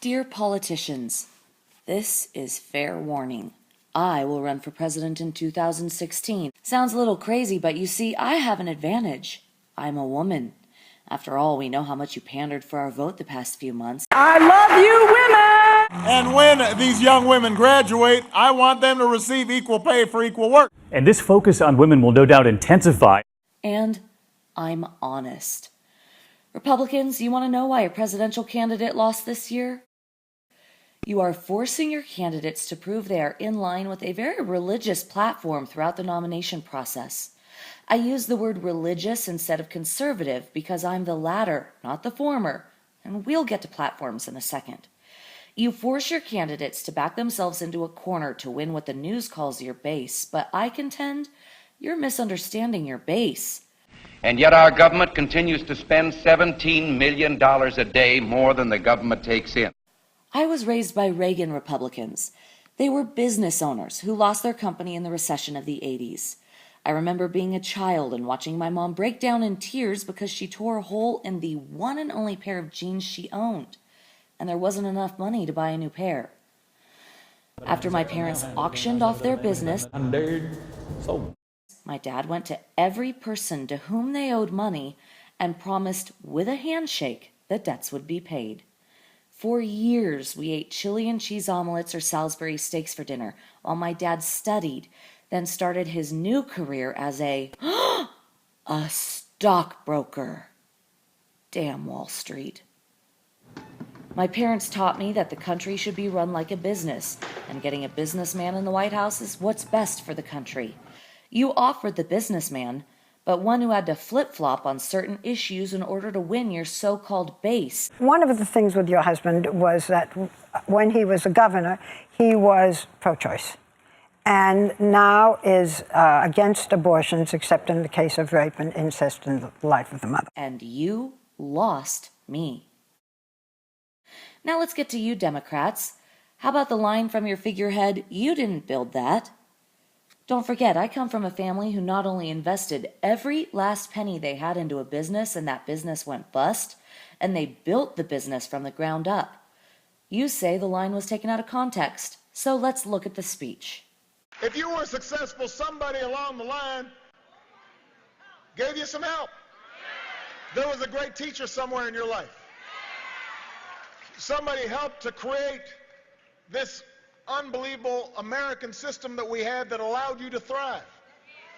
Dear politicians, this is fair warning. I will run for president in 2016. Sounds a little crazy, but you see, I have an advantage. I'm a woman. After all, we know how much you pandered for our vote the past few months. I love you, women! And when these young women graduate, I want them to receive equal pay for equal work. And this focus on women will no doubt intensify. And I'm honest. Republicans, you want to know why a presidential candidate lost this year? You are forcing your candidates to prove they are in line with a very religious platform throughout the nomination process. I use the word religious instead of conservative because I'm the latter, not the former, and we'll get to platforms in a second. You force your candidates to back themselves into a corner to win what the news calls your base, but I contend you're misunderstanding your base. And yet our government continues to spend $17 million a day more than the government takes in. I was raised by Reagan Republicans. They were business owners who lost their company in the recession of the 80s. I remember being a child and watching my mom break down in tears because she tore a hole in the one and only pair of jeans she owned, and there wasn't enough money to buy a new pair. After my parents auctioned off their business, my dad went to every person to whom they owed money and promised with a handshake that debts would be paid. For years, we ate chili and cheese omelets or Salisbury steaks for dinner while my dad studied, then started his new career as a stockbroker. Damn Wall Street. My parents taught me that the country should be run like a business, and getting a businessman in the White House is what's best for the country. You offered the businessman, but one who had to flip-flop on certain issues in order to win your so-called base. One of the things with your husband was that when he was a governor, he was pro-choice. And now is against abortions, except in the case of rape and incest in the life of the mother. And you lost me. Now let's get to you, Democrats. How about the line from your figurehead, "You didn't build that"? Don't forget, I come from a family who not only invested every last penny they had into a business and that business went bust, and they built the business from the ground up. You say the line was taken out of context, so let's look at the speech. If you were successful, somebody along the line gave you some help. There was a great teacher somewhere in your life. Somebody helped to create this unbelievable American system that we had that allowed you to thrive.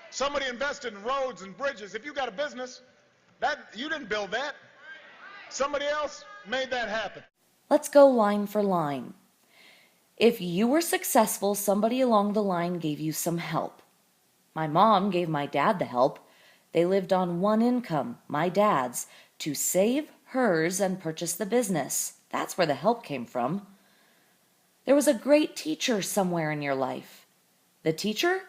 Somebody invested in roads and bridges. If you got a business, you didn't build that. Somebody else made that happen. Let's go line for line. If you were successful, somebody along the line gave you some help. My mom gave my dad the help. They lived on one income, my dad's, to save hers and purchase the business. That's where the help came from. There was a great teacher somewhere in your life. The teacher?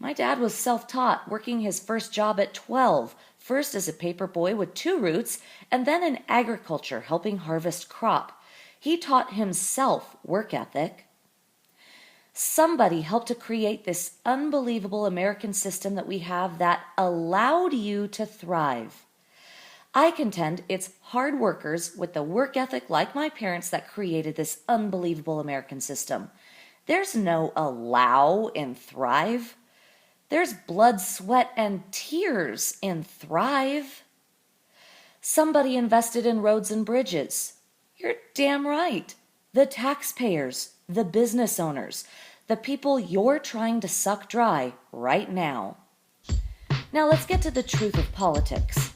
My dad was self-taught, working his first job at 12, first as a paper boy with 2 roots, and then in agriculture, helping harvest crop. He taught himself work ethic. Somebody helped to create this unbelievable American system that we have that allowed you to thrive. I contend it's hard workers with the work ethic like my parents that created this unbelievable American system. There's no allow in thrive. There's blood, sweat, and tears in thrive. Somebody invested in roads and bridges. You're damn right. The taxpayers, the business owners, the people you're trying to suck dry right now. Now let's get to the truth of politics.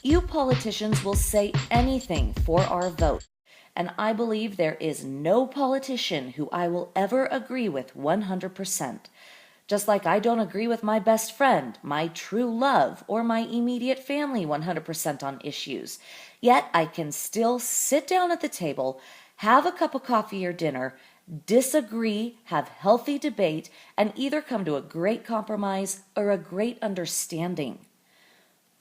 You politicians will say anything for our vote, and I believe there is no politician who I will ever agree with 100%. Just like I don't agree with my best friend, my true love, or my immediate family 100% on issues. Yet I can still sit down at the table, have a cup of coffee or dinner, disagree, have healthy debate, and either come to a great compromise or a great understanding.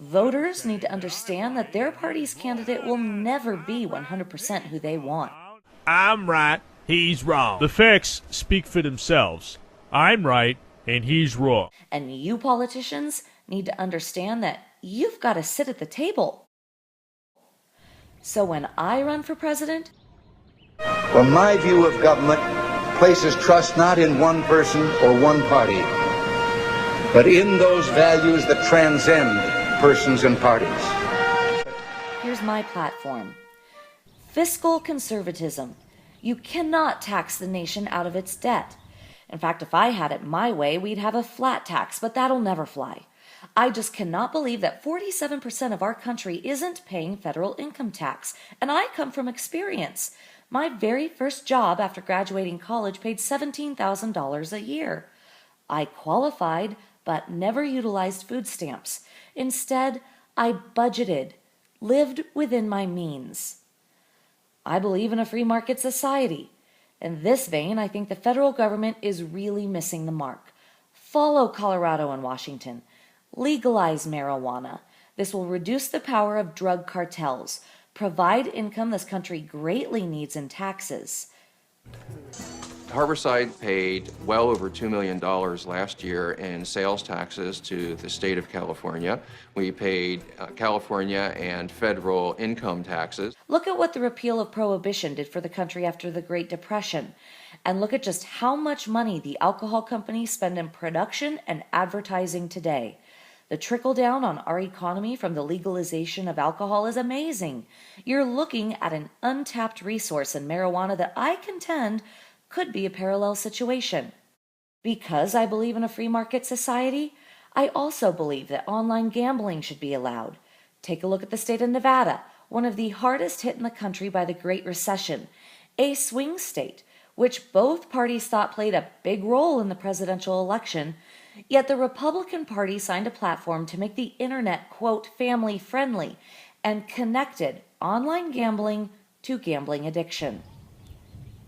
Voters need to understand that their party's candidate will never be 100% who they want. I'm right, he's wrong. The facts speak for themselves. I'm right, and he's wrong. And you politicians need to understand that you've got to sit at the table. So when I run for president, Well, my view of government places trust not in one person or one party, but in those values that transcend persons and parties. Here's my platform. Fiscal conservatism. You cannot tax the nation out of its debt. In fact, if I had it my way, we'd have a flat tax, but that'll never fly. I just cannot believe that 47% of our country isn't paying federal income tax, and I come from experience. My very first job after graduating college paid $17,000 a year. I qualified, but never utilized food stamps. Instead, I budgeted, lived within my means. I believe in a free market society. In this vein, I think the federal government is really missing the mark. Follow Colorado and Washington. Legalize marijuana. This will reduce the power of drug cartels, provide income this country greatly needs in taxes. Harborside paid well over $2 million last year in sales taxes to the state of California. We paid California and federal income taxes. Look at what the repeal of Prohibition did for the country after the Great Depression. And look at just how much money the alcohol companies spend in production and advertising today. The trickle down on our economy from the legalization of alcohol is amazing. You're looking at an untapped resource in marijuana that I contend could be a parallel situation. Because I believe in a free market society, I also believe that online gambling should be allowed. Take a look at the state of Nevada, one of the hardest hit in the country by the Great Recession, a swing state, which both parties thought played a big role in the presidential election, yet the Republican Party signed a platform to make the internet, quote, family friendly, and connected online gambling to gambling addiction.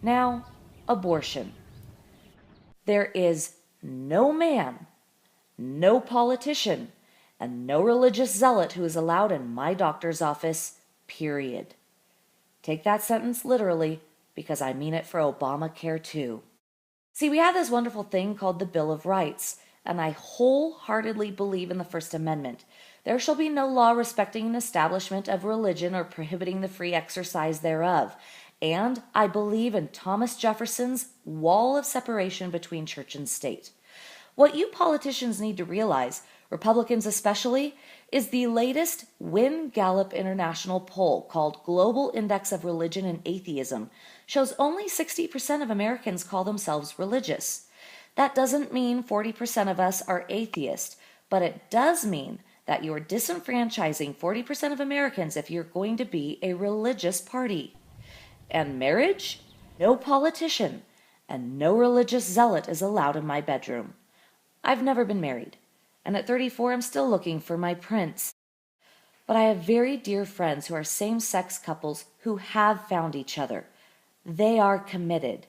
Now, abortion. There is no man, no politician, and no religious zealot who is allowed in my doctor's office, period. Take that sentence literally, because I mean it for Obamacare too. See, we have this wonderful thing called the Bill of Rights, and I wholeheartedly believe in the First Amendment. There shall be no law respecting an establishment of religion or prohibiting the free exercise thereof. And I believe in Thomas Jefferson's wall of separation between church and state. What you politicians need to realize, Republicans especially, is the latest Wynne Gallup International poll called Global Index of Religion and Atheism shows only 60% of Americans call themselves religious. That doesn't mean 40% of us are atheist, but it does mean that you're disenfranchising 40% of Americans if you're going to be a religious party. And marriage? No politician and no religious zealot is allowed in my bedroom. I've never been married, and at 34 I'm still looking for my prince. But I have very dear friends who are same-sex couples who have found each other. They are committed.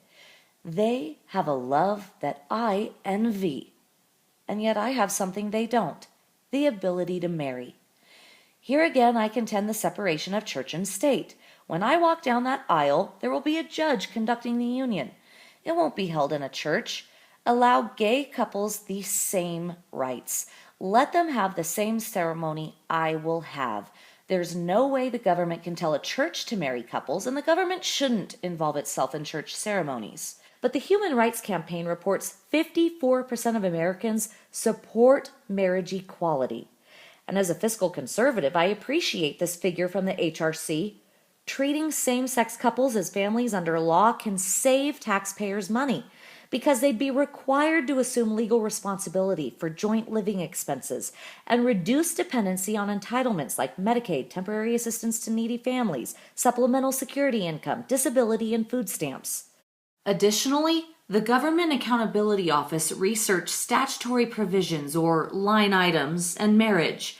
They have a love that I envy. And yet I have something they don't, the ability to marry. Here again I contend the separation of church and state. When I walk down that aisle, there will be a judge conducting the union. It won't be held in a church. Allow gay couples the same rights. Let them have the same ceremony I will have. There's no way the government can tell a church to marry couples, and the government shouldn't involve itself in church ceremonies. But the Human Rights Campaign reports 54% of Americans support marriage equality. And as a fiscal conservative, I appreciate this figure from the HRC. Treating same-sex couples as families under law can save taxpayers money because they'd be required to assume legal responsibility for joint living expenses and reduce dependency on entitlements like Medicaid, temporary assistance to needy families, supplemental security income, disability, and food stamps. Additionally, the Government Accountability Office researched statutory provisions or line items and marriage.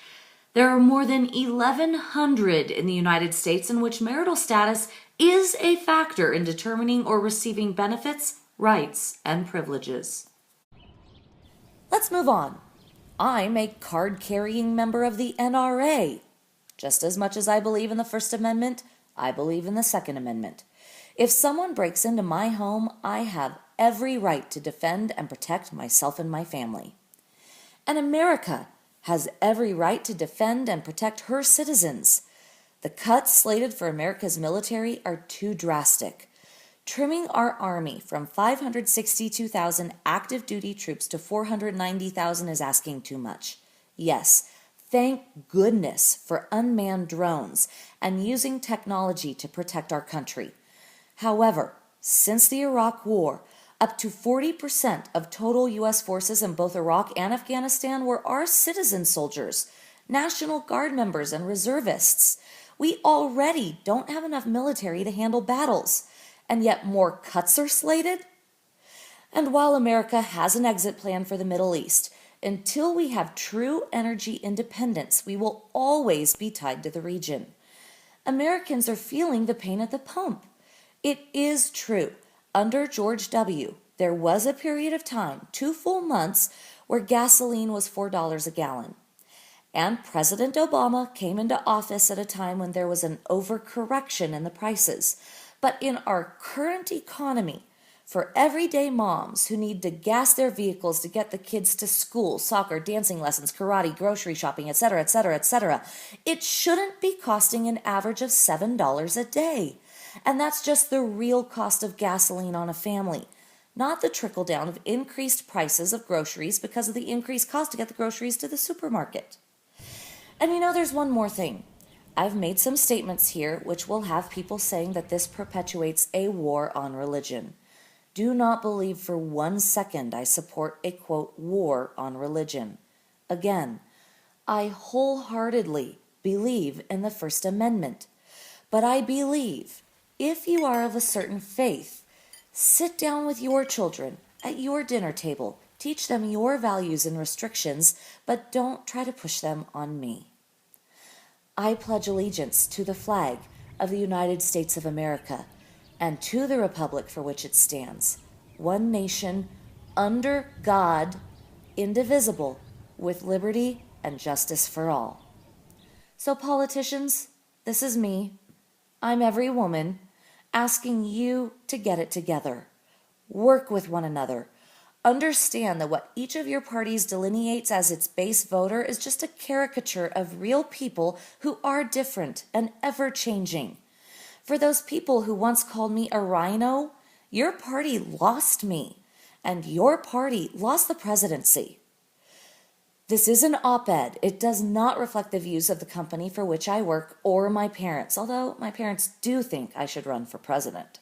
There are more than 1,100 in the United States in which marital status is a factor in determining or receiving benefits, rights, and privileges. Let's move on. I'm a card-carrying member of the NRA. Just as much as I believe in the First Amendment, I believe in the Second Amendment. If someone breaks into my home, I have every right to defend and protect myself and my family. And America has every right to defend and protect her citizens. The cuts slated for America's military are too drastic. Trimming our army from 562,000 active duty troops to 490,000 is asking too much. Yes, thank goodness for unmanned drones and using technology to protect our country. However, since the Iraq War, up to 40% of total U.S. forces in both Iraq and Afghanistan were our citizen soldiers, National Guard members, and reservists. We already don't have enough military to handle battles, and yet more cuts are slated? And while America has an exit plan for the Middle East, until we have true energy independence, we will always be tied to the region. Americans are feeling the pain at the pump. It is true. Under George W., there was a period of time, 2 full months, where gasoline was $4 a gallon. And President Obama came into office at a time when there was an overcorrection in the prices. But in our current economy, for everyday moms who need to gas their vehicles to get the kids to school, soccer, dancing lessons, karate, grocery shopping, etc., etc., etc., it shouldn't be costing an average of $7 a day. And that's just the real cost of gasoline on a family, not the trickle down of increased prices of groceries because of the increased cost to get the groceries to the supermarket. And there's one more thing. I've made some statements here which will have people saying that this perpetuates a war on religion. Do not believe for 1 second I support a, quote, war on religion. Again, I wholeheartedly believe in the First Amendment, but I believe if you are of a certain faith, sit down with your children at your dinner table, teach them your values and restrictions, but don't try to push them on me. I pledge allegiance to the flag of the United States of America and to the republic for which it stands, one nation, under God, indivisible, with liberty and justice for all. So politicians, this is me. I'm every woman asking you to get it together. Work with one another. Understand that what each of your parties delineates as its base voter is just a caricature of real people who are different and ever-changing. For those people who once called me a rhino, your party lost me, and your party lost the presidency. This is an op-ed. It does not reflect the views of the company for which I work or my parents, although my parents do think I should run for president.